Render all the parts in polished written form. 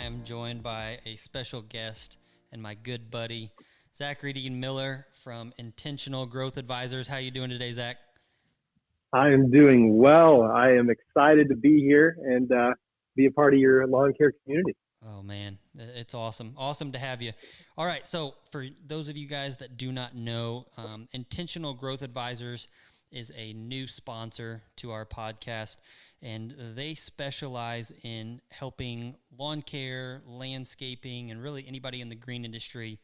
am joined by a special guest and my good buddy, Zachary Dean Miller from Intentional Growth Advisors. How you doing today, Zach? I am doing well. I am excited to be here and be a part of your lawn care community. Oh man, it's awesome. Awesome to have you. All right, so for those of you guys that do not know, Intentional Growth Advisors is a new sponsor to our podcast, and they specialize in helping lawn care, landscaping, and really anybody in the green industry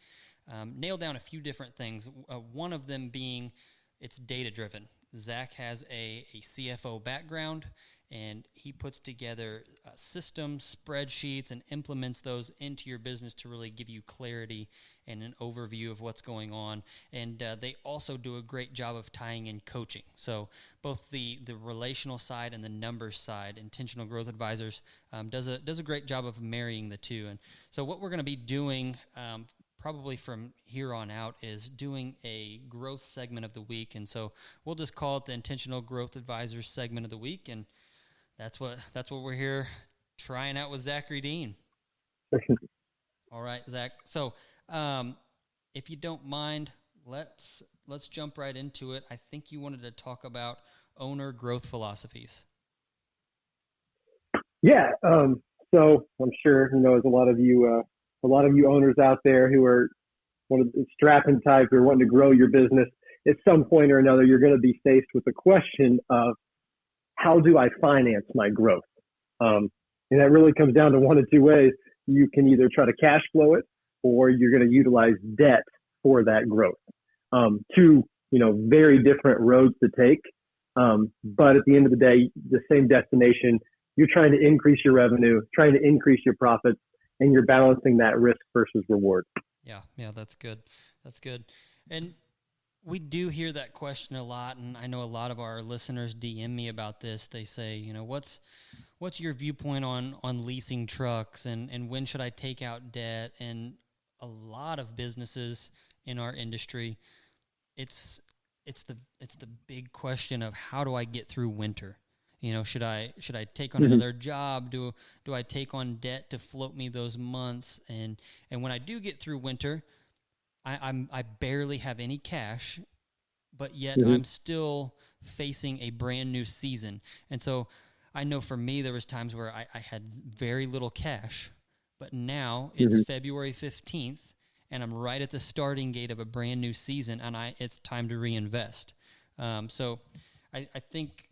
nail down a few different things. One of them being it's data driven. Zach has a CFO background, and he puts together systems, spreadsheets, and implements those into your business to really give you clarity and an overview of what's going on. And they also do a great job of tying in coaching. So both the relational side and the numbers side, Intentional Growth Advisors does a great job of marrying the two. And so what we're going to be doing probably from here on out is doing a growth segment of the week. And so we'll just call it the Intentional Growth Advisors segment of the week. And that's what we're here trying out with Zachary Dean. All right, Zach. So if you don't mind, let's jump right into it. I think you wanted to talk about owner growth philosophies. Yeah. So I'm sure there's a lot of you owners out there who are one of the strapping type or wanting to grow your business. At some point or another, you're going to be faced with the question of, how do I finance my growth? And that really comes down to one of two ways. You can either try to cash flow it, or you're going to utilize debt for that growth. Two, very different roads to take. But at the end of the day, the same destination. You're trying to increase your revenue, trying to increase your profits, and you're balancing that risk versus reward. Yeah, that's good. That's good. And we do hear that question a lot, and I know a lot of our listeners DM me about this. They say, what's your viewpoint on leasing trucks, and when should I take out debt? And a lot of businesses in our industry, it's the big question of, how do I get through winter? Should I take on another job? Do I take on debt to float me those months? And when I do get through winter, I barely have any cash, but yet I'm still facing a brand new season. And so I know for me, there was times where I had very little cash, but now it's February 15th and I'm right at the starting gate of a brand new season, and it's time to reinvest. So I think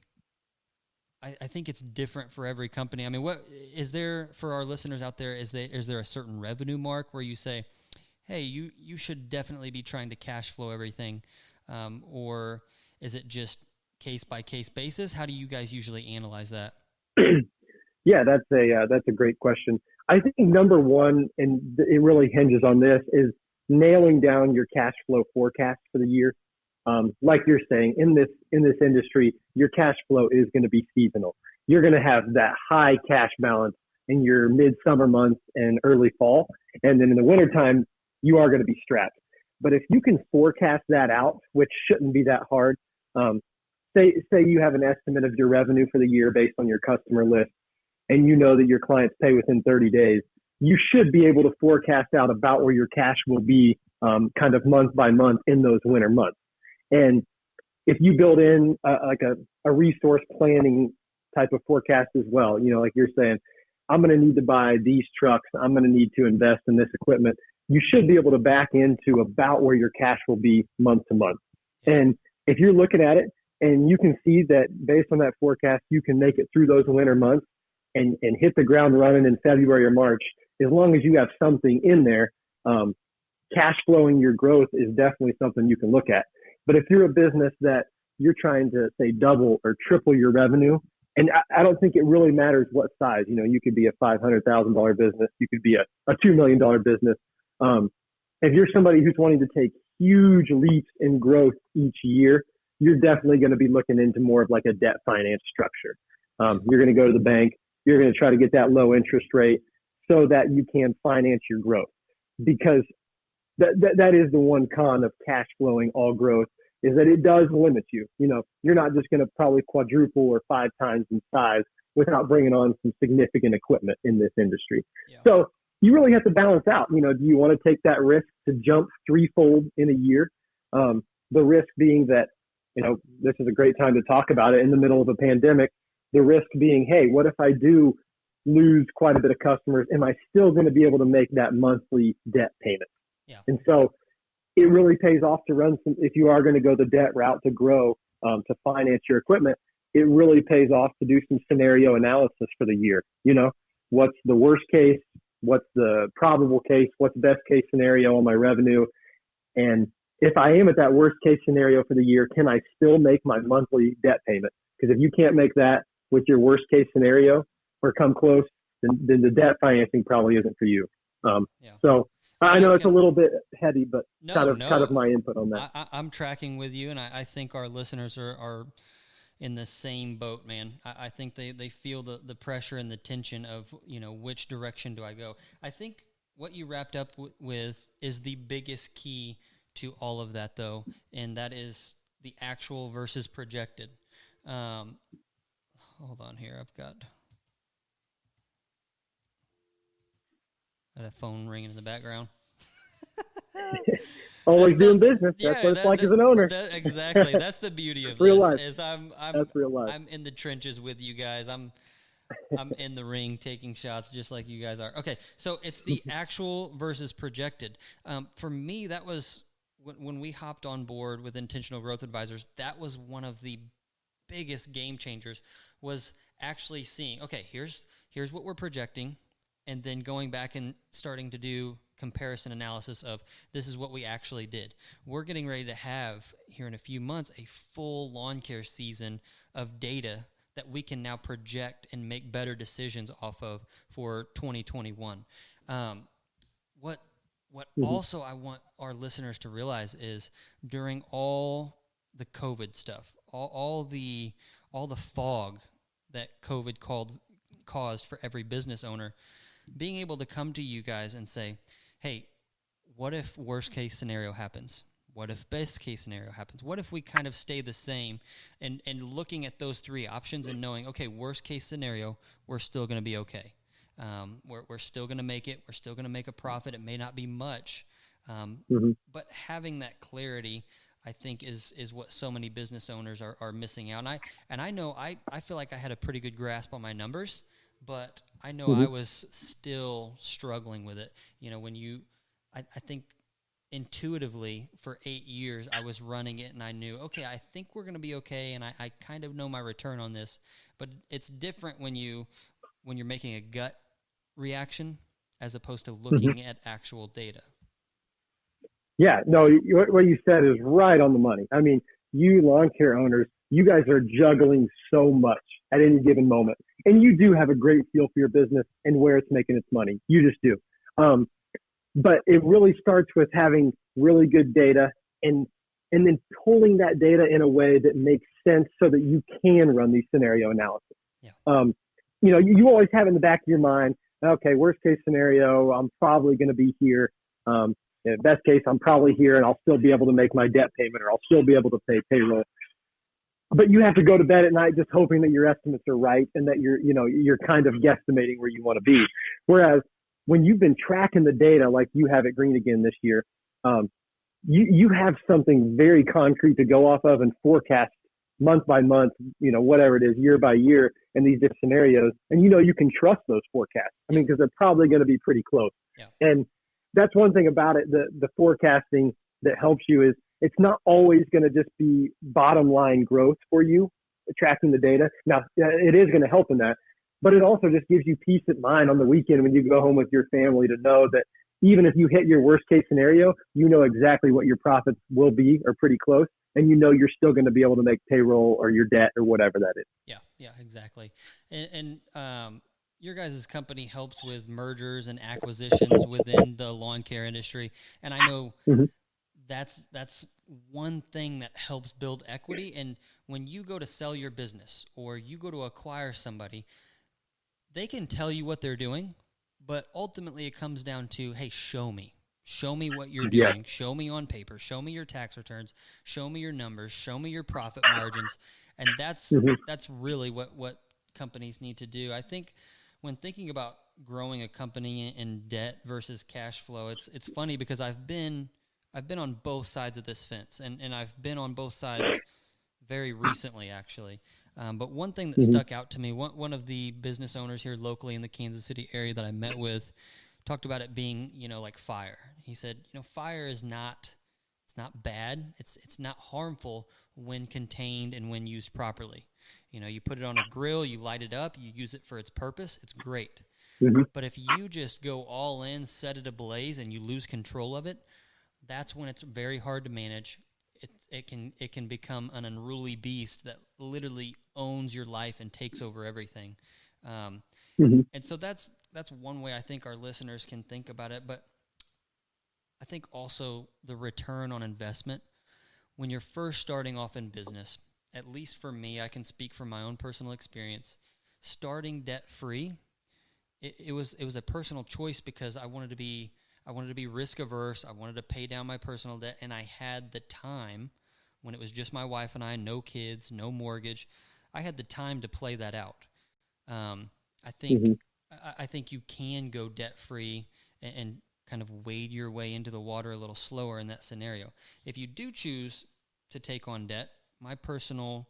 it's different for every company. I mean, what is there for our listeners out there? Is there a certain revenue mark where you say, hey, you should definitely be trying to cash flow everything, or is it just case by case basis? How do you guys usually analyze that? Yeah, that's a great question. I think number one, and it really hinges on this, is nailing down your cash flow forecast for the year. Like you're saying, in this industry, your cash flow is going to be seasonal. You're going to have that high cash balance in your midsummer months and early fall, and then in the wintertime, you are going to be strapped. But if you can forecast that out, which shouldn't be that hard, say you have an estimate of your revenue for the year based on your customer list, and you know that your clients pay within 30 days, you should be able to forecast out about where your cash will be kind of month by month in those winter months. And if you build in a resource planning type of forecast as well, like you're saying, I'm going to need to buy these trucks, I'm going to need to invest in this equipment, you should be able to back into about where your cash will be month to month. And if you're looking at it and you can see that based on that forecast, you can make it through those winter months and hit the ground running in February or March, as long as you have something in there, cash flowing your growth is definitely something you can look at. But if you're a business that you're trying to, say, double or triple your revenue, and I don't think it really matters what size. You could be a $500,000 business. You could be a $2 million business. If you're somebody who's wanting to take huge leaps in growth each year, you're definitely going to be looking into more of like a debt finance structure. You're going to go to the bank. You're going to try to get that low interest rate so that you can finance your growth, because that is the one con of cash flowing all growth, is that it does limit you. You're not just going to probably quadruple or 5 times in size without bringing on some significant equipment in this industry. Yeah. So you really have to balance out. Do you want to take that risk to jump threefold in a year? The risk being that, this is a great time to talk about it in the middle of a pandemic. The risk being, hey, what if I do lose quite a bit of customers? Am I still going to be able to make that monthly debt payment? Yeah. And so it really pays off to run some, if you are going to go the debt route to grow, to finance your equipment, it really pays off to do some scenario analysis for the year. What's the worst case? What's the probable case? What's the best case scenario on my revenue? And if I am at that worst case scenario for the year, can I still make my monthly debt payment? Because if you can't make that with your worst case scenario or come close, then the debt financing probably isn't for you. So I know it's a little bit heavy, but kind of my input on that. I'm tracking with you, and I think our listeners are in the same boat, man. I think they feel the pressure and the tension of, which direction do I go? I think what you wrapped up with is the biggest key to all of that, though, and that is the actual versus projected. Hold on here. I've got a phone ringing in the background. Always doing business. That's what it's like as an owner. Exactly. That's the beauty of real this. Life. Is That's real life. I'm in the trenches with you guys. I'm in the ring taking shots just like you guys are. Okay, so it's the actual versus projected. For me, that was when we hopped on board with Intentional Growth Advisors. That was one of the biggest game changers. Was actually seeing, okay, here's what we're projecting, and then going back and starting to do comparison analysis of this is what we actually did. We're getting ready to have here in a few months a full lawn care season of data that we can now project and make better decisions off of for 2021. What also I want our listeners to realize is during all the COVID stuff, all the fog that COVID caused for every business owner, being able to come to you guys and say, hey, what if worst case scenario happens? What if best case scenario happens? What if we kind of stay the same? And looking at those three options and knowing, okay, worst case scenario, we're still going to be okay. We're still going to make it. We're still going to make a profit. It may not be much, but having that clarity, I think, is what so many business owners are missing out. And I know I feel like I had a pretty good grasp on my numbers, but I know I was still struggling with it. I think intuitively for 8 years I was running it and I knew, okay, I think we're going to be okay, and I kind of know my return on this. But it's different when you're making a gut reaction as opposed to looking at actual data. Yeah, no, what you said is right on the money. I mean, you lawn care owners, you guys are juggling so much at any given moment. And you do have a great feel for your business and where it's making its money. You just do. But it really starts with having really good data and then pulling that data in a way that makes sense so that you can run these scenario analysis. Yeah. You always have in the back of your mind, okay, worst case scenario, I'm probably going to be here. Best case, I'm probably here and I'll still be able to make my debt payment, or I'll still be able to pay payroll. But you have to go to bed at night just hoping that your estimates are right and that you're kind of guesstimating where you want to be. Whereas when you've been tracking the data like you have at Green Again this year, you have something very concrete to go off of and forecast month by month, whatever it is, year by year in these different scenarios. And you can trust those forecasts. I mean, because they're probably going to be pretty close. Yeah. And that's one thing about it, the forecasting that helps you is it's not always going to just be bottom line growth for you, tracking the data. Now, it is going to help in that, but it also just gives you peace of mind on the weekend when you go home with your family to know that even if you hit your worst case scenario, you know exactly what your profits will be or pretty close. And you're still going to be able to make payroll or your debt or whatever that is. Yeah, exactly. And your guys' company helps with mergers and acquisitions within the lawn care industry. And I know that's one thing that helps build equity. And when you go to sell your business or you go to acquire somebody, they can tell you what they're doing, but ultimately it comes down to, hey, show me. Show me what you're doing. Yeah. Show me on paper. Show me your tax returns. Show me your numbers. Show me your profit margins. And that's really what companies need to do. I think when thinking about growing a company in debt versus cash flow, it's funny because I've been on both sides of this fence, and I've been on both sides very recently, actually. But one thing that Mm-hmm. stuck out to me, one of the business owners here locally in the Kansas City area that I met with talked about it being, like fire. He said, fire is not, it's not bad. It's not harmful when contained and when used properly. You put it on a grill, you light it up, you use it for its purpose. It's great. Mm-hmm. But if you just go all in, set it ablaze, and you lose control of it, that's when it's very hard to manage. It can become an unruly beast that literally owns your life and takes over everything. Mm-hmm. And so that's one way I think our listeners can think about it. But I think also the return on investment when you're first starting off in business. At least for me, I can speak from my own personal experience. Starting debt free, it was a personal choice because I wanted to be risk averse. I wanted to pay down my personal debt, and I had the time when it was just my wife and I, no kids, no mortgage. I had the time to play that out. I think Mm-hmm. I think you can go debt free and kind of wade your way into the water a little slower in that scenario. If you do choose to take on debt, my personal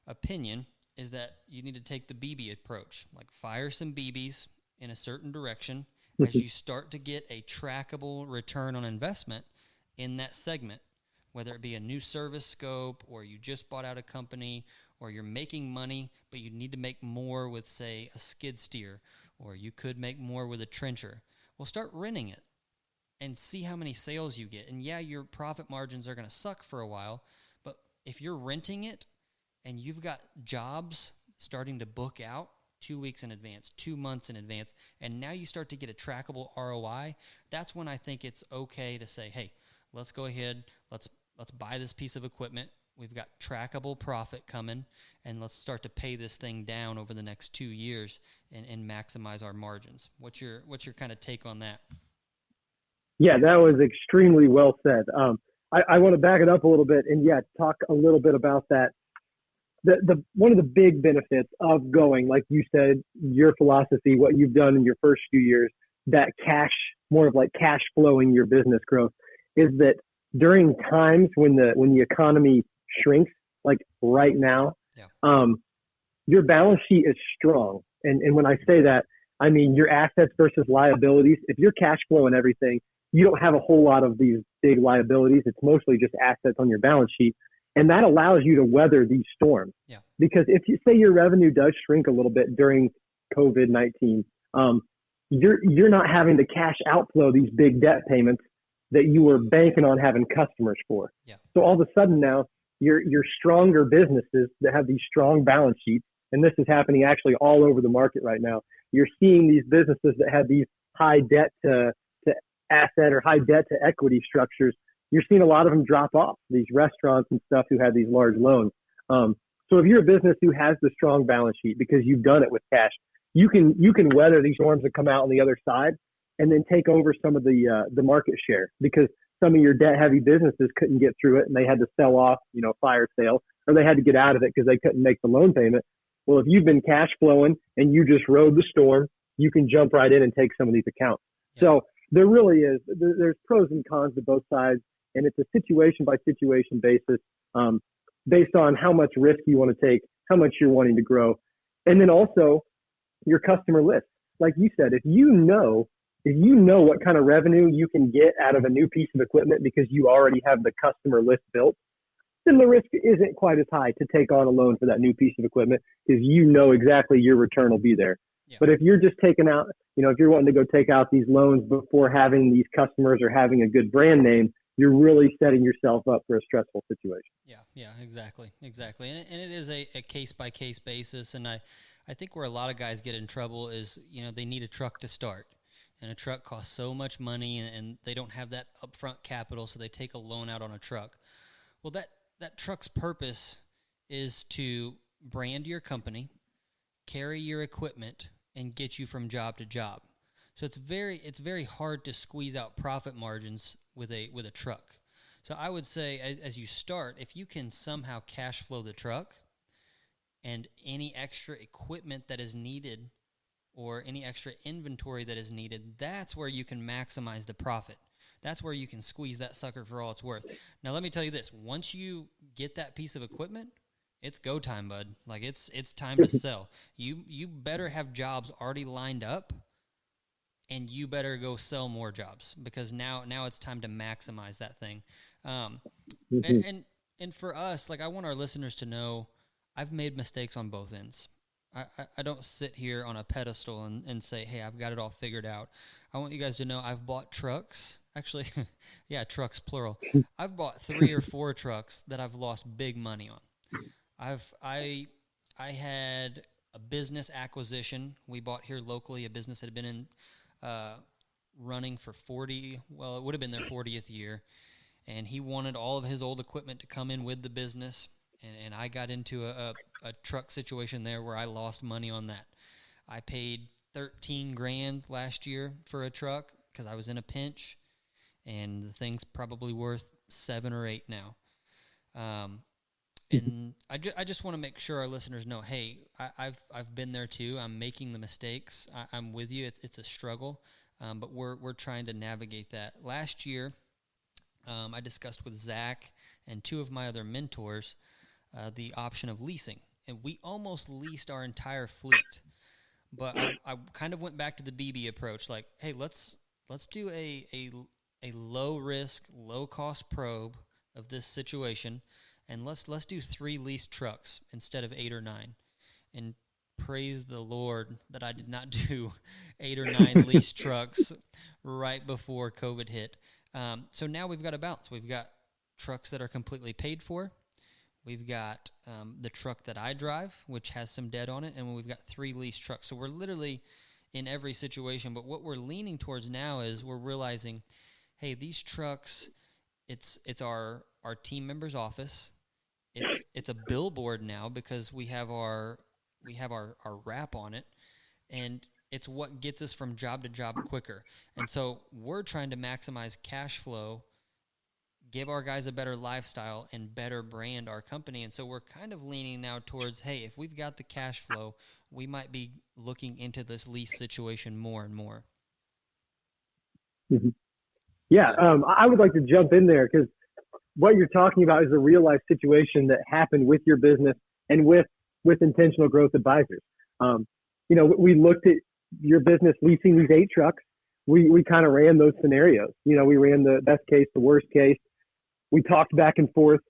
opinion is that you need to take the BB approach, like fire some BBs in a certain direction as you start to get a trackable return on investment in that segment, whether it be a new service scope or you just bought out a company or you're making money, but you need to make more with, say, a skid steer, or you could make more with a trencher. Well, start renting it and see how many sales you get. And yeah, your profit margins are going to suck for a while, but if you're renting it and you've got jobs starting to book out 2 weeks in advance, 2 months in advance, and now you start to get a trackable ROI, that's when I think it's okay to say, hey, let's go ahead, let's buy this piece of equipment. We've got trackable profit coming, and let's start to pay this thing down over the next 2 years and maximize our margins. What's your kind of take on that? Yeah, that was extremely well said. I want to back it up a little bit and talk a little bit about that. The one of the big benefits of going, like you said, your philosophy, what you've done in your first few years, that more of like cash flowing your business growth, is that during times when the economy shrinks, like right now, Yeah. your balance sheet is strong. And when I say that, I mean your assets versus liabilities. If you're cash flowing everything, you don't have a whole lot of these big liabilities. It's mostly just assets on your balance sheet. And that allows you to weather these storms. Yeah. Because if you say your revenue does shrink a little bit during COVID-19, you're not having to cash outflow these big debt payments that you were banking on having customers for. Yeah. So all of a sudden now, your stronger businesses that have these strong balance sheets, and this is happening actually all over the market right now. You're seeing these businesses that have these high debt to asset or high debt to equity structures. You're seeing a lot of them drop off, these restaurants and stuff who have these large loans. So if you're a business who has the strong balance sheet because you've done it with cash, you can weather these storms and come out on the other side and then take over some of the market share, because some of your debt heavy businesses couldn't get through it and they had to sell off, fire sale, or they had to get out of it because they couldn't make the loan payment. Well, if you've been cash flowing and you just rode the storm, you can jump right in and take some of these accounts. Yeah. So there really is, there's pros and cons to both sides, and it's a situation by situation basis, based on how much risk you want to take, how much you're wanting to grow. And then also your customer list. Like you said, if you know what kind of revenue you can get out of a new piece of equipment because you already have the customer list built, then the risk isn't quite as high to take on a loan for that new piece of equipment because you know exactly your return will be there. Yeah. But if you're just taking out, if you're wanting to go take out these loans before having these customers or having a good brand name, you're really setting yourself up for a stressful situation. Yeah, exactly. And it is a case-by-case basis, and I think where a lot of guys get in trouble is, they need a truck to start, and a truck costs so much money, and they don't have that upfront capital, so they take a loan out on a truck. Well, that truck's purpose is to brand your company, carry your equipment, and get you from job to job. So it's very hard to squeeze out profit margins with a truck. So I would say as you start, if you can somehow cash flow the truck and any extra equipment that is needed or any extra inventory that is needed, that's where you can maximize the profit. That's where you can squeeze that sucker for all it's worth. Now, let me tell you this. Once you get that piece of equipment, it's go time, bud. Like, it's time to sell. You better have jobs already lined up, and you better go sell more jobs, because now it's time to maximize that thing. Um, and, Mhm. and and for us, like, I want our listeners to know, I've made mistakes on both ends. I don't sit here on a pedestal and say, hey, I've got it all figured out. I want you guys to know I've bought trucks. Actually, yeah, trucks, plural. I've bought 3 or 4 trucks that I've lost big money on. I had a business acquisition we bought here locally. A business that had been in uh, running for 40. Well, it would have been their 40th year, and he wanted all of his old equipment to come in with the business. And I got into a truck situation there where I lost money on that. I paid 13 grand last year for a truck because I was in a pinch, and the thing's probably worth 7 or 8 now. Um, and I just want to make sure our listeners know, hey, I've been there too. I'm making the mistakes. I'm with you. It's a struggle, but we're trying to navigate that. Last year, I discussed with Zach and 2 of my other mentors the option of leasing, and we almost leased our entire fleet. But I kind of went back to the BB approach, like, hey, let's do a low risk, low cost probe of this situation, and let's do 3 leased trucks instead of 8 or 9. And praise the Lord that I did not do 8 or 9 leased trucks right before COVID hit. So now we've got a balance. We've got trucks that are completely paid for. We've got the truck that I drive, which has some debt on it, and we've got 3 leased trucks. So we're literally in every situation. But what we're leaning towards now is we're realizing, hey, these trucks, it's our team member's office. It's a billboard now because we have our wrap on it, and it's what gets us from job to job quicker. And so we're trying to maximize cash flow, give our guys a better lifestyle, and better brand our company. And so we're kind of leaning now towards, hey, if we've got the cash flow, we might be looking into this lease situation more and more. Mhm. Yeah, So, I would like to jump in there because what you're talking about is a real life situation that happened with your business and with intentional growth advisors. Um, we looked at your business leasing these 8 trucks. We kind of ran those scenarios. We ran the best case, the worst case. We talked back and forth.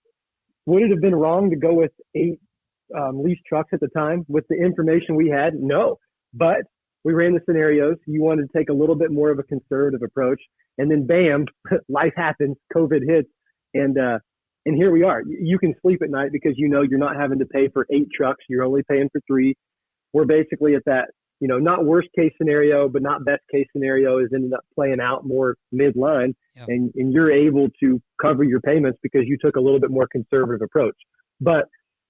Would it have been wrong to go with 8 leased trucks at the time with the information we had? No, but we ran the scenarios. You wanted to take a little bit more of a conservative approach, and then bam, life happens. COVID hits, and here we are. You can sleep at night because you're not having to pay for 8 trucks. You're only paying for 3. We're basically at that, not worst case scenario, but not best case scenario is ended up playing out more midline, yeah, and you're able to cover your payments because you took a little bit more conservative approach. But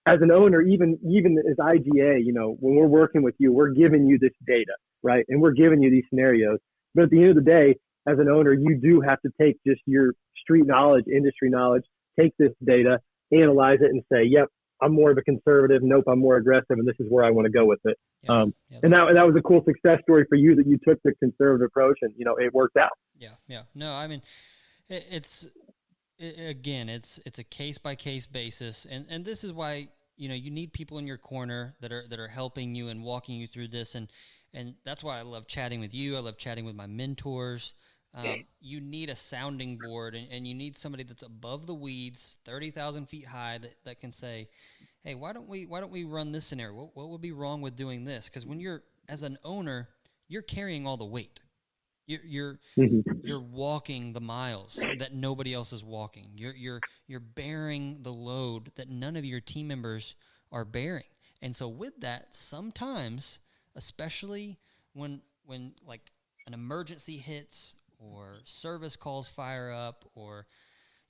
as an owner, even as IGA, when we're working with you, we're giving you this data, right? And we're giving you these scenarios. But at the end of the day, as an owner, you do have to take just your street knowledge, industry knowledge, take this data, analyze it, and say, yep, I'm more of a conservative. Nope, I'm more aggressive, and this is where I want to go with it. yeah, yeah. And That's that was a cool success story for you that you took the conservative approach, and it worked out. yeah, yeah. No, I mean, it's again, it's a case by case basis, and this is why you need people in your corner that are helping you and walking you through this, and that's why I love chatting with you. I love chatting with my mentors. You need a sounding board, and you need somebody that's above the weeds, 30,000 feet high, that can say, hey, why don't we run this scenario? What would be wrong with doing this? Because when you're as an owner, you're carrying all the weight. You're Mm-hmm. you're walking the miles that nobody else is walking. You're bearing the load that none of your team members are bearing. And so with that, sometimes, especially when like an emergency hits or service calls fire up, or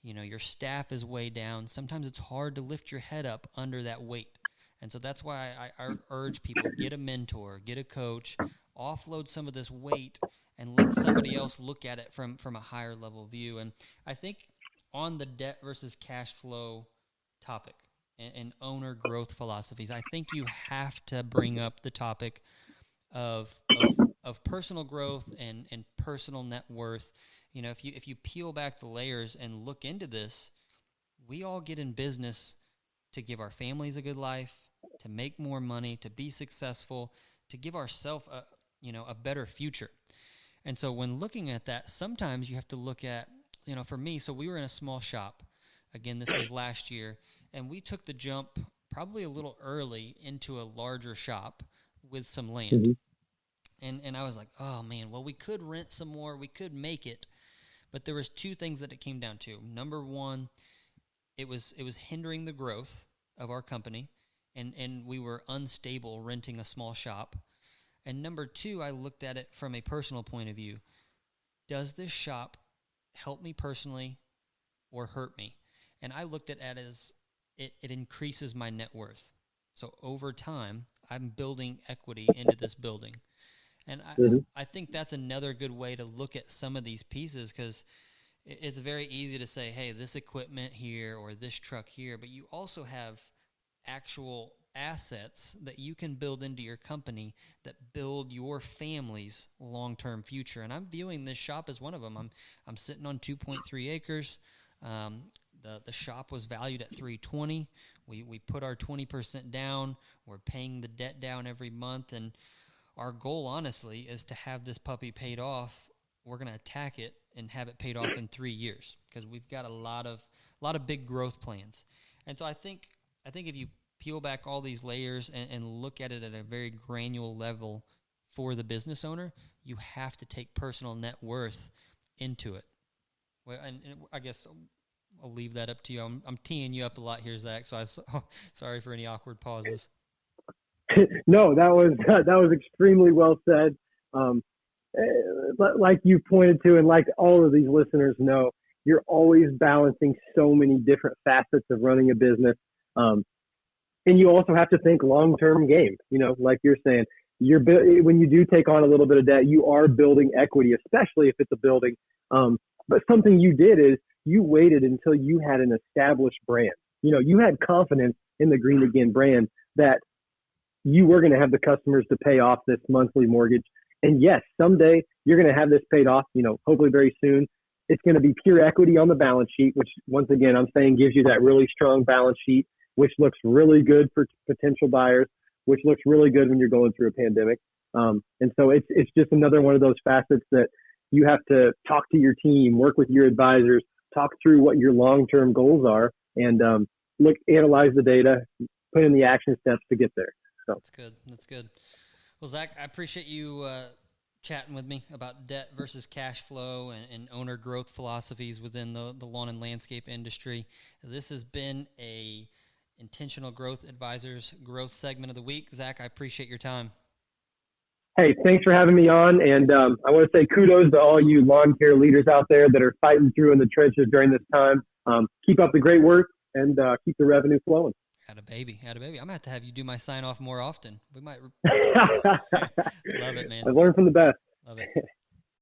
your staff is way down, sometimes it's hard to lift your head up under that weight. And so that's why I urge people, get a mentor, get a coach, offload some of this weight, and let somebody else look at it from a higher level view. And I think on the debt versus cash flow topic and owner growth philosophies, I think you have to bring up the topic of personal growth and personal net worth. You know, if you peel back the layers and look into this, we all get in business to give our families a good life, to make more money, to be successful, to give ourselves a better future. And so when looking at that, sometimes you have to look at, for me, so we were in a small shop. Again, this was last year, and we took the jump probably a little early into a larger shop with some land. Mm-hmm. And I was like, oh man, well, we could rent some more, we could make it, but there was two things that it came down to. Number one, it was hindering the growth of our company, and we were unstable renting a small shop. And number two, I looked at it from a personal point of view. Does this shop help me personally or hurt me? And I looked at it as it increases my net worth. So over time, I'm building equity into this building. And Mm-hmm. I think that's another good way to look at some of these pieces, because it's very easy to say, hey, this equipment here or this truck here, but you also have actual assets that you can build into your company that build your family's long-term future. And I'm viewing this shop as one of them. I'm sitting on 2.3 acres. Um, the shop was valued at 320. We put our 20% down. We're paying the debt down every month, and our goal, honestly, is to have this puppy paid off. We're going to attack it and have it paid off in 3 years, because we've got a lot of big growth plans. And so I think if you peel back all these layers and look at it at a very granular level for the business owner, you have to take personal net worth into it. Well, and I guess I'll leave that up to you. I'm teeing you up a lot here, Zach. So sorry for any awkward pauses. No, that was extremely well said. Um, like you pointed to, and like all of these listeners know, you're always balancing so many different facets of running a business. Um, and you also have to think long-term game. Like you're saying, when you do take on a little bit of debt, you are building equity, especially if it's a building. But something you did is you waited until you had an established brand. You had confidence in the Green Again brand that you were going to have the customers to pay off this monthly mortgage. And yes, someday you're going to have this paid off, hopefully very soon. It's going to be pure equity on the balance sheet, which once again, I'm saying gives you that really strong balance sheet, which looks really good for potential buyers, which looks really good when you're going through a pandemic. And so it's just another one of those facets that you have to talk to your team, work with your advisors, talk through what your long-term goals are, and analyze the data, put in the action steps to get there. So. That's good. That's good. Well, Zach, I appreciate you chatting with me about debt versus cash flow and owner growth philosophies within the lawn and landscape industry. This has been a Intentional Growth Advisors growth segment of the week. Zach, I appreciate your time. Hey, thanks for having me on. And I want to say kudos to all you lawn care leaders out there that are fighting through in the trenches during this time. Keep up the great work and keep the revenue flowing. Had a baby. I'm going to have you do my sign off more often. We might. Love it, man. I learned from the best. Love it.